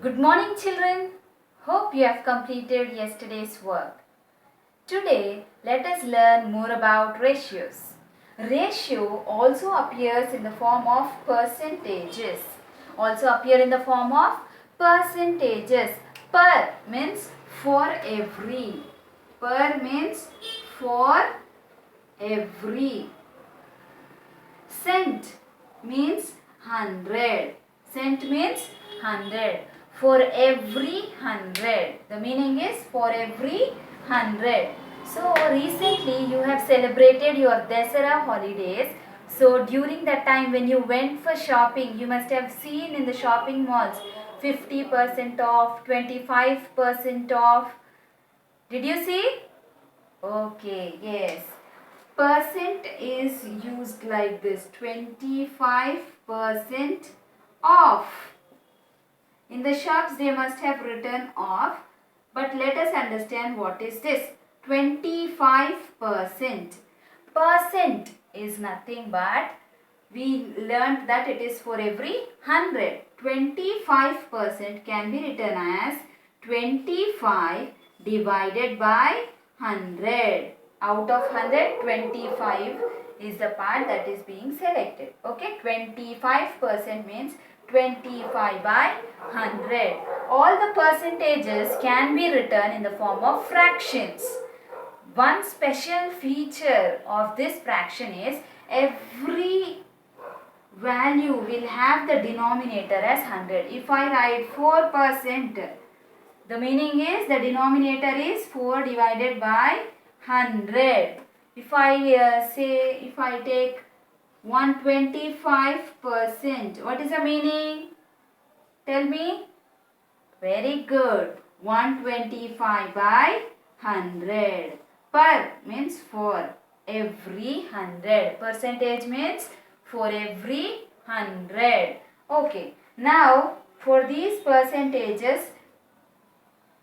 Good morning, children. Hope you have completed yesterday's work. Today, let us learn more about ratios. Ratio also appears in the form of percentages. Also appear in the form of percentages. Per means for every. Per means for every. Cent means 100. Cent means 100. For every 100. The meaning is for every 100. So recently you have celebrated your Dasara holidays. So during that time when you went for shopping, you must have seen in the shopping malls 50% off, 25% off. Did you see? Okay, yes. Percent is used like this, 25% off. In the shops they must have written off, but let us understand what is this. 25%. Percent is nothing but we learned that it is for every 100. 25% can be written as 25 divided by 100. Out of 100, 25 is the part that is being selected. Okay, 25% means 25 by 100. All the percentages can be written in the form of fractions. One special feature of this fraction is every value will have the denominator as 100. If I write 4%, the meaning is the denominator is 4 divided by 100. If I take 125%, what is the meaning? Tell me. Very good. 125 by 100. Per means for every 100. Percentage means for every 100. Okay. Now for these percentages,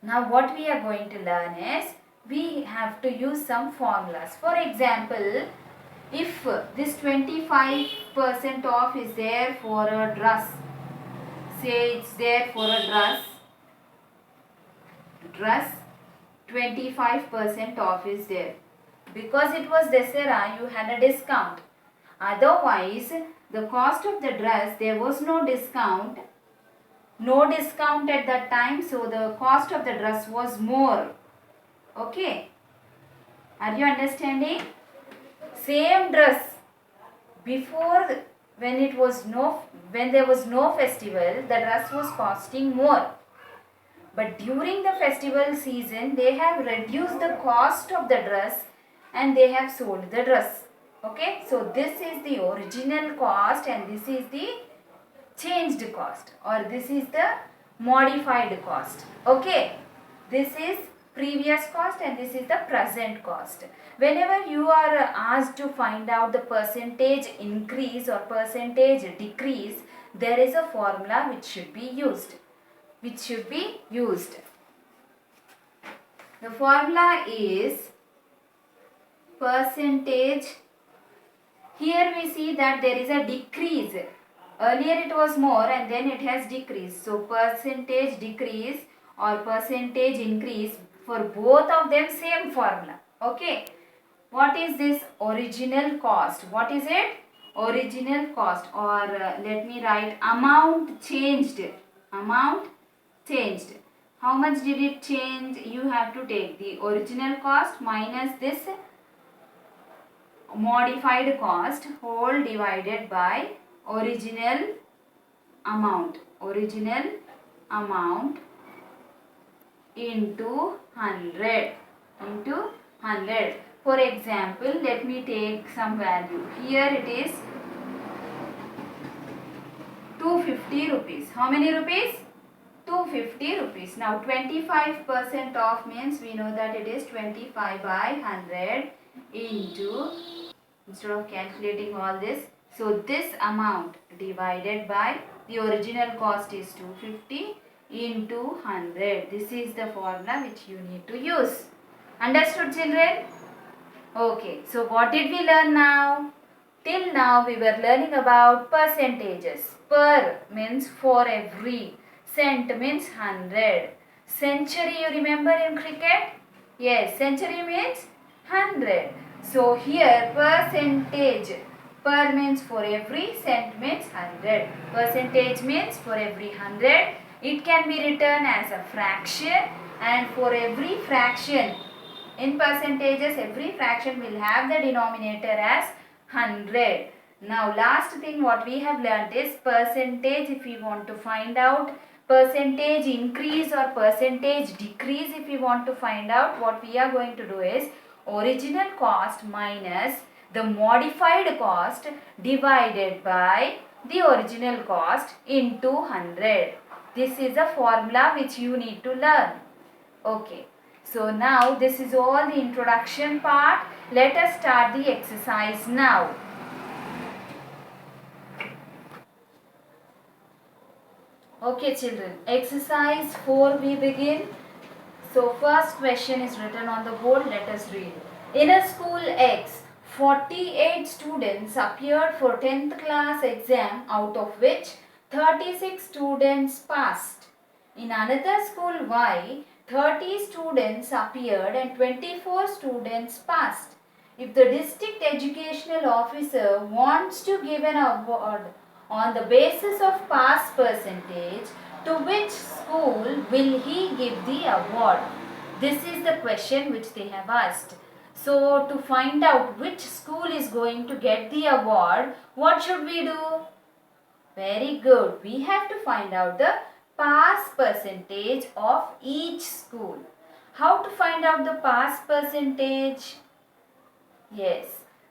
now what we are going to learn is we have to use some formulas. For example, if this 25% off is there for a dress, say it's there for a dress, 25% off is there. Because it was Dasara, you had a discount. Otherwise, the cost of the dress, there was no discount. No discount at that time, so the cost of the dress was more. Okay. Are you understanding? Same dress. Before, when there was no festival, the dress was costing more. But during the festival season, they have reduced the cost of the dress and they have sold the dress. Okay. So this is the original cost and this is the changed cost, or this is the modified cost. Okay. This is previous cost and this is the present cost. Whenever you are asked to find out the percentage increase or percentage decrease, there is a formula which should be used. The formula is percentage. Here we see that there is a decrease. Earlier it was more and then it has decreased. So percentage decrease or percentage increase, for both of them same formula. Okay. What is this original cost? What is it? Original cost, or let me write amount changed. Amount changed. How much did it change? You have to take the original cost minus this modified cost whole divided by original amount. Original amount into 100. For example, let me take some value. Here it is 250 rupees. How many rupees? 250 rupees. Now 25% off means we know that it is 25 by 100 into, instead of calculating all this, so this amount divided by the original cost is 250 into 100. This is the formula which you need to use. Understood, children? Okay, so what did we learn now? Till now we were learning about percentages. Per means for every. Cent means 100. Century, you remember in cricket? Yes, century means 100. So here percentage. Per means for every, cent means 100. Percentage means for every 100. It can be written as a fraction, and for every fraction in percentages, every fraction will have the denominator as 100. Now last thing what we have learnt is percentage. If we want to find out percentage increase or percentage decrease, if we want to find out, what we are going to do is original cost minus the modified cost divided by the original cost into 100. This is a formula which you need to learn. Okay. So now this is all the introduction part. Let us start the exercise now. Okay children, exercise 4 we begin. So first question is written on the board. Let us read. In a school X, 48 students appeared for 10th class exam, out of which 36 students passed. In another school Y, 30 students appeared and 24 students passed. If the district educational officer wants to give an award on the basis of pass percentage, to which school will he give the award? This is the question which they have asked. So to find out which school is going to get the award, what should we do? Very good. We have to find out the pass percentage of each school. How to find out the pass percentage? Yes.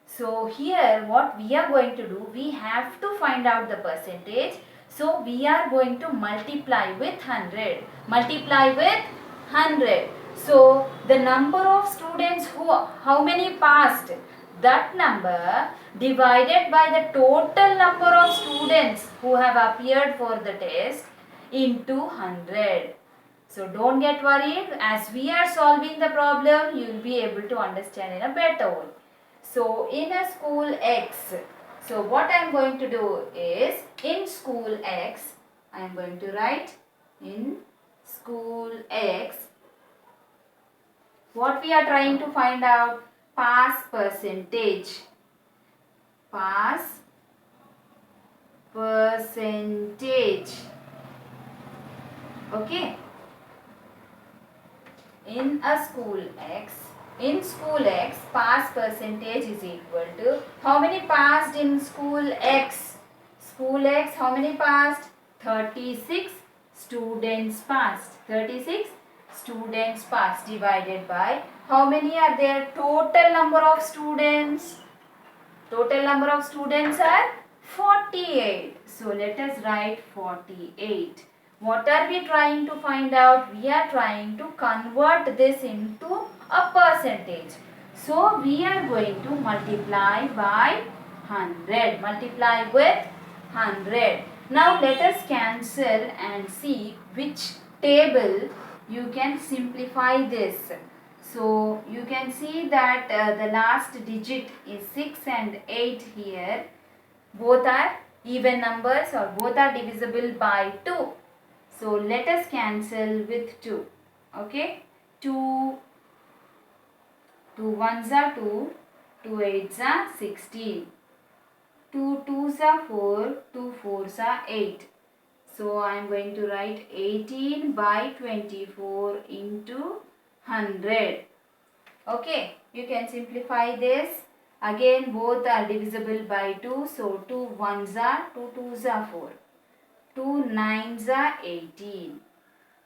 So here what we are going to do, we have to find out the percentage. So we are going to multiply with 100. Multiply with 100. So the number of students how many passed? That number divided by the total number of students who have appeared for the test into 100. So don't get worried. As we are solving the problem, you will be able to understand in a better way. So in a school X, so what I am going to do is, in school X, I am going to write in school X, what we are trying to find out? Pass percentage. Pass percentage. Okay. In a school X, pass percentage is equal to, how many passed in school X? School X, how many passed? 36 students passed. 36 students passed divided by, how many are there? Total number of students. Total number of students are 48. So let us write 48. What are we trying to find out? We are trying to convert this into a percentage. So we are going to multiply by 100. Multiply with 100. Now let us cancel and see which table you can simplify this. So you can see that the last digit is 6 and 8 here. Both are even numbers, or both are divisible by 2. So let us cancel with 2. Okay. 2 ones are 2. 2 eights are 16. 2 twos are 4. 2 fours are 8. So I am going to write 18 by 24 into 100. Okay. You can simplify this. Again both are divisible by 2. So 2 ones are 2 twos are 4. 2 nines are 18.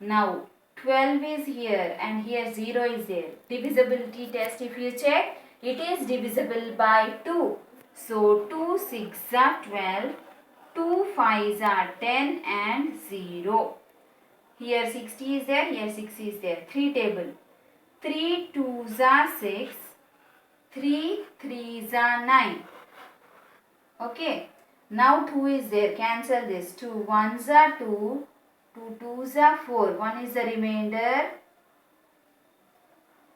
Now 12 is here and here 0 is there. Divisibility test, if you check, it is divisible by 2. So 2 6 are 12, 2 5s are 10 and 0. Here 60 is there, here 6 is there. 3 table. 3 2s are 6, 3 3s are 9. Okay. Now 2 is there. Cancel this. 2 ones are 2. 2 twos are 4. 1 is the remainder.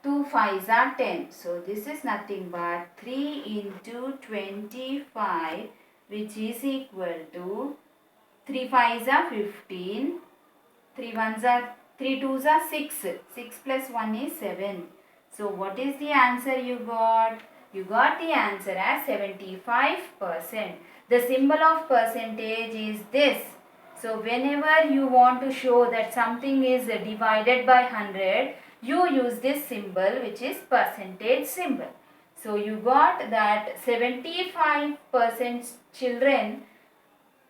2 5s are 10. So this is nothing but 3 into 25, which is equal to 3 5s are 15. 3 ones are 3 twos are 6. 6 plus 1 is 7. So what is the answer you got? You got the answer as 75%. The symbol of percentage is this. So whenever you want to show that something is divided by 100, you use this symbol, which is percentage symbol. So you got that 75% children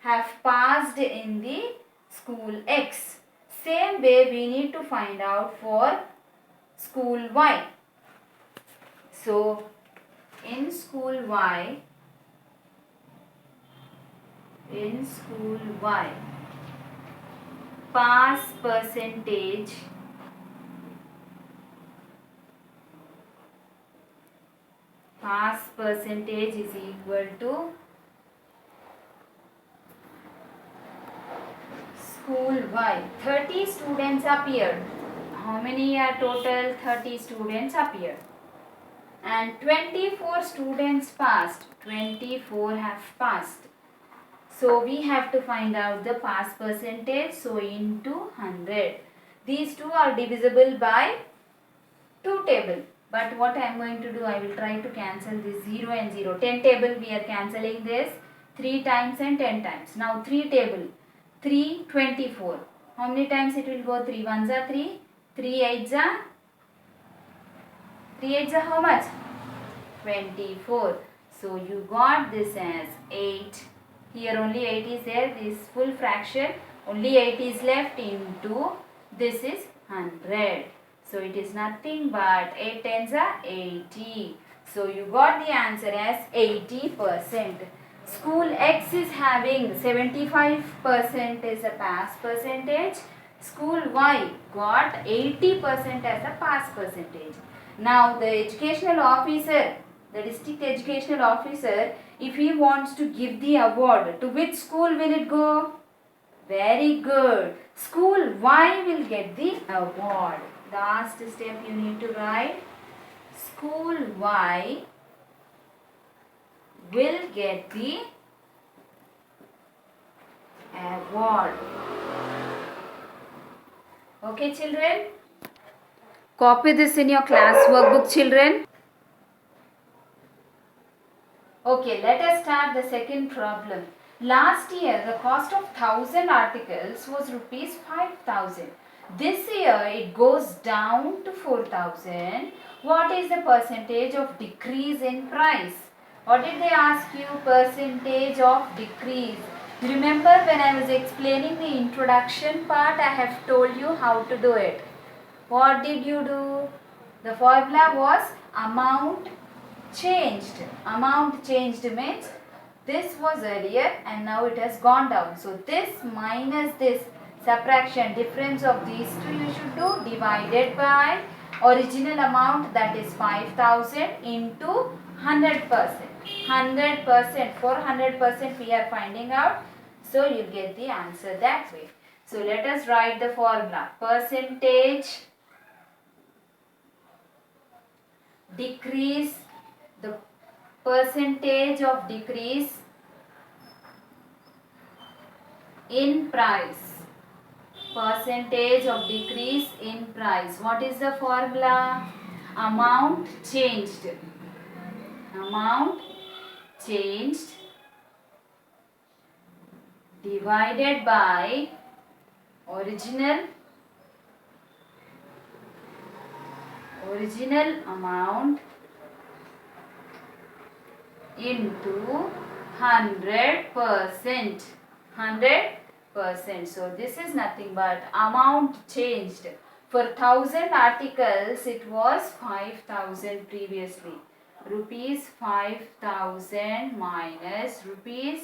have passed in the school X. Same way we need to find out for school Y. So in school Y, pass percentage is equal to school Y. 30 students appeared. How many are total? 30 students appeared. And 24 students passed. 24 have passed. So we have to find out the pass percentage. So into 100. These two are divisible by 2 table. But what I am going to do, I will try to cancel this 0 and 0. 10 table we are cancelling this 3 times and 10 times. Now 3 table. 3, 24. How many times it will go? 3 ones are 3. 3 eights are? 3 eights are how much? 24. So you got this as 8. Here only 8 is there. This full fraction. Only 8 is left into. This is 100. So it is nothing but 8 tens are 80. So you got the answer as 80%. School X is having 75% as a pass percentage. School Y got 80% as a pass percentage. Now the educational officer, the district educational officer, if he wants to give the award, to which school will it go? Very good. School Y will get the award. Last step you need to write. School Y will get the award. Okay, children? Copy this in your class workbook, children. Okay, let us start the second problem. Last year, the cost of 1000 articles was rupees 5000. This year, it goes down to 4000. What is the percentage of decrease in price? What did they ask you? Percentage of decrease. Remember when I was explaining the introduction part, I have told you how to do it. What did you do? The formula was amount changed. Amount changed means this was earlier and now it has gone down. So this minus this, subtraction, difference of these two you should do, divided by original amount, that is 5000 into 100%. 100%, for 100% we are finding out. So you get the answer that way. So let us write the formula. Percentage decrease, the percentage of decrease in price. Percentage of decrease in price. What is the formula? Amount changed. Amount changed divided by original amount into 100%. 100%. So this is nothing but amount changed. For 1000 articles, it was 5000 previously. Rupees 5000 minus rupees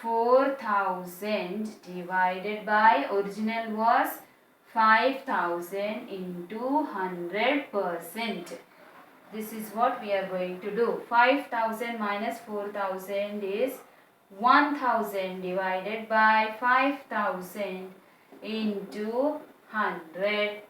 4000 divided by original was 5000 into 100%. This is what we are going to do. 5000 minus 4000 is 1000 divided by 5000 into 100%.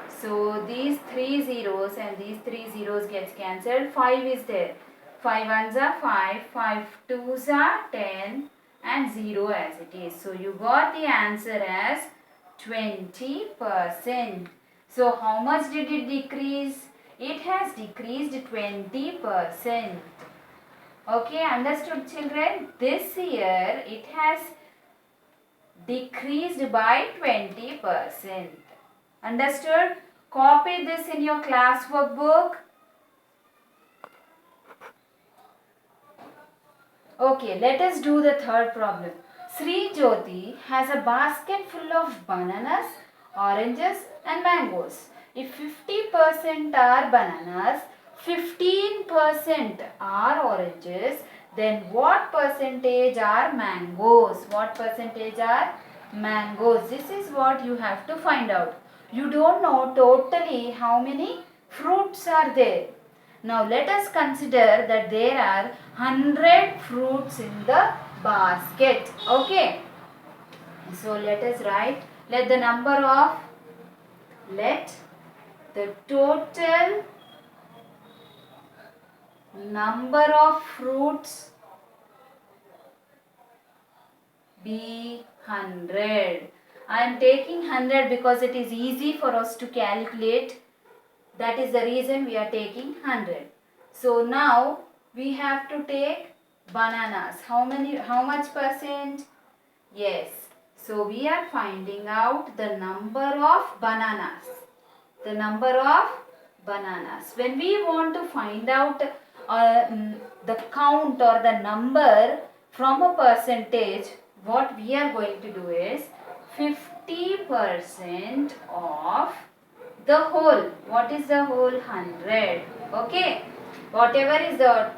So these 3 zeros and these 3 zeros gets cancelled. 5 is there. 5 ones are 5, 5 twos are 10, and 0 as it is. So you got the answer as 20%. So how much did it decrease? It has decreased 20%. Okay, understood children? This year it has decreased by 20%. Understood? Copy this in your class workbook. Okay, let us do the third problem. Sri Jyoti has a basket full of bananas, oranges and mangoes. If 50% are bananas, 15% are oranges, then what percentage are mangoes? What percentage are mangoes? This is what you have to find out. You don't know totally how many fruits are there. Now let us consider that there are 100 fruits in the basket. Okay. So let us write. Let the total number of fruits be 100. I am taking 100 because it is easy for us to calculate. That is the reason we are taking 100. So now we have to take bananas. How much percent? Yes. So we are finding out the number of bananas. The number of bananas. When we want to find out the count or the number from a percentage, what we are going to do is 50% of the whole. What is the whole? 100. Okay. Whatever is the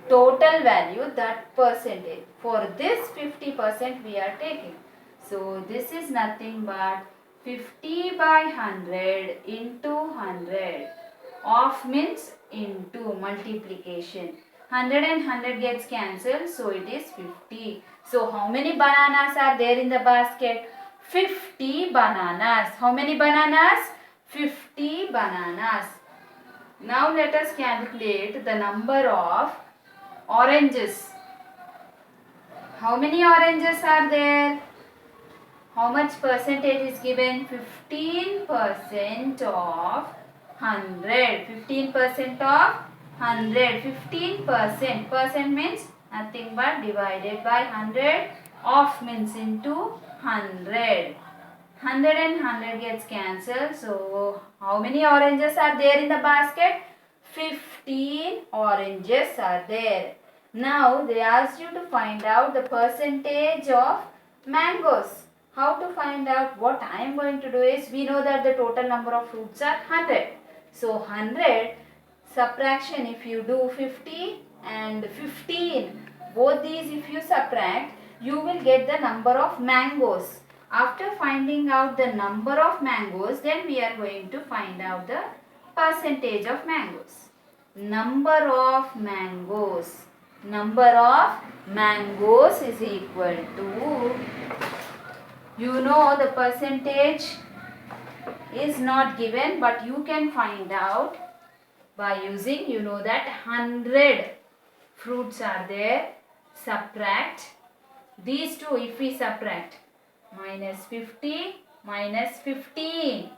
total value, that percentage. For this 50% we are taking. So this is nothing but 50 by 100 into 100. Of means into multiplication. 100 and 100 gets cancelled, so it is 50. So how many bananas are there in the basket? 50 bananas. How many bananas? 50 bananas. Now let us calculate the number of oranges. How many oranges are there? How much percentage is given? 15% of 100. 15% of 100. 15%. Percent means nothing but divided by 100. Of means into 100. 100 and 100 gets cancelled. So, how many oranges are there in the basket? 15 oranges are there. Now, they asked you to find out the percentage of mangoes. How to find out? What I am going to do is, we know that the total number of fruits are 100. So, 100 subtraction, if you do 50 and 15, both these if you subtract, you will get the number of mangoes. After finding out the number of mangoes, then we are going to find out the percentage of mangoes. Number of mangoes. Number of mangoes is equal to, you know, the percentage is not given, but you can find out by using, you know, that 100 fruits are there. Subtract these two. If we subtract, minus 50 minus 15.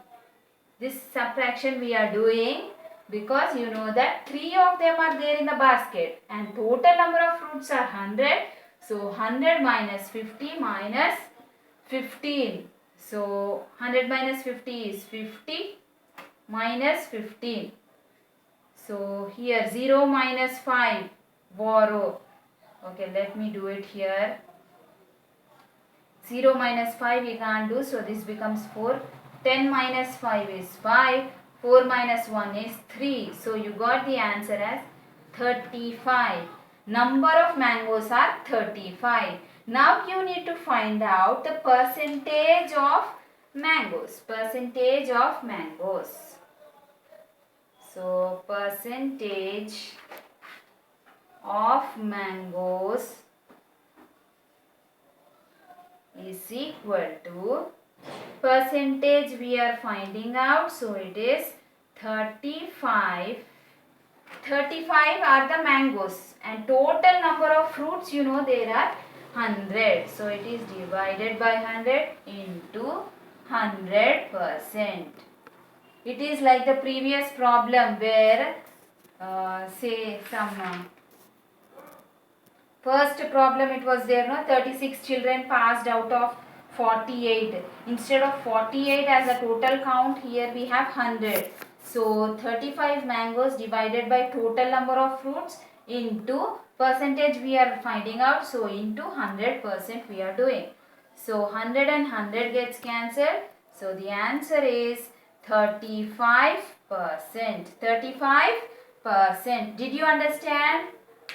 This subtraction we are doing because you know that 3 of them are there in the basket and total number of fruits are 100. So 100 minus 50 minus 15. So 100 minus 50 is 50 minus 15. So here 0 minus 5, borrow. Okay, let me do it here. 0 minus 5 we can't do, so this becomes 4. 10 minus 5 is 5. 4 minus 1 is 3. So you got the answer as 35. Number of mangoes are 35. Now you need to find out the percentage of mangoes. Percentage of mangoes. So percentage of mangoes is equal to, percentage we are finding out, so it is 35. 35 are the mangoes and total number of fruits, you know, there are 100. So it is divided by 100 into 100%. It is like the previous problem where say some first problem it was there, no, 36 children passed out of 48. Instead of 48 as a total count, here we have 100. So 35 mangoes divided by total number of fruits into percentage we are finding out. So into 100% we are doing. So 100 and 100 gets cancelled. So the answer is 35%. 35%. Did you understand?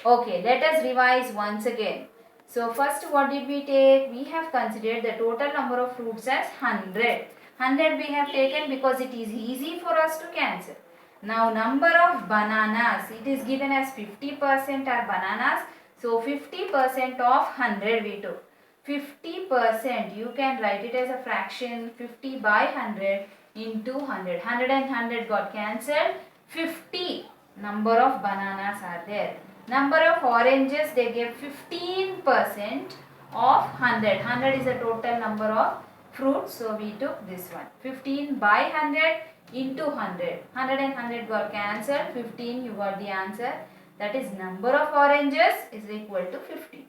Okay, let us revise once again. So first what did we take? We have considered the total number of fruits as 100. 100 we have taken because it is easy for us to cancel. Now number of bananas, it is given as 50% are bananas. So 50% of 100 we took. 50%, you can write it as a fraction, 50 by 100 into 100. 100 and 100 got cancelled. 50 number of bananas are there. Number of oranges, they gave 15% of 100. 100 is the total number of fruits. So we took this one. 15 by 100 into 100. 100 and 100 got cancelled. 15 you got the answer. That is number of oranges is equal to 15.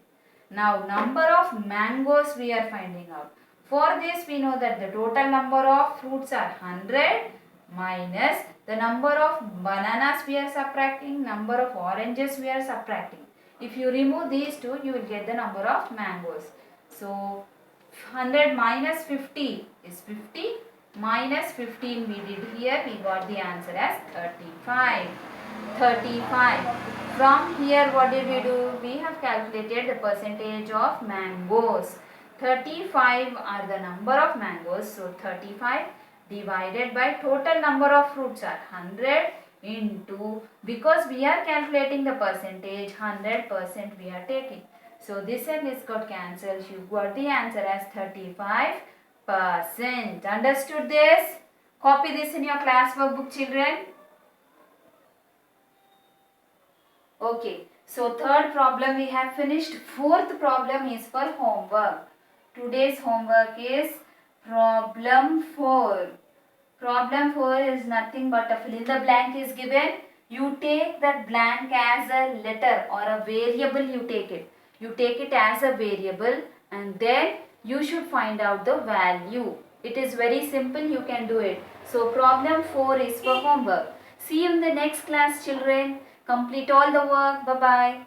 Now number of mangoes we are finding out. For this we know that the total number of fruits are 100 minus the number of bananas we are subtracting, number of oranges we are subtracting. If you remove these two, you will get the number of mangoes. So 100 minus 50 is 50, minus 15 we did here, we got the answer as 35. 35. From here what did we do? We have calculated the percentage of mangoes. 35 are the number of mangoes. So 35 divided by total number of fruits are 100 into, because we are calculating the percentage, 100% we are taking. So this and this got cancelled. You got the answer as 35%. Understood this? Copy this in your class workbook, children. Okay. So third problem we have finished. Fourth problem is for homework. Today's homework is problem 4. Problem 4 is nothing but a fill in the blank is given. You take that blank as a letter or a variable, you take it. You take it as a variable and then you should find out the value. It is very simple, you can do it. So problem 4 is for homework. See you in the next class, children. Complete all the work. Bye-bye.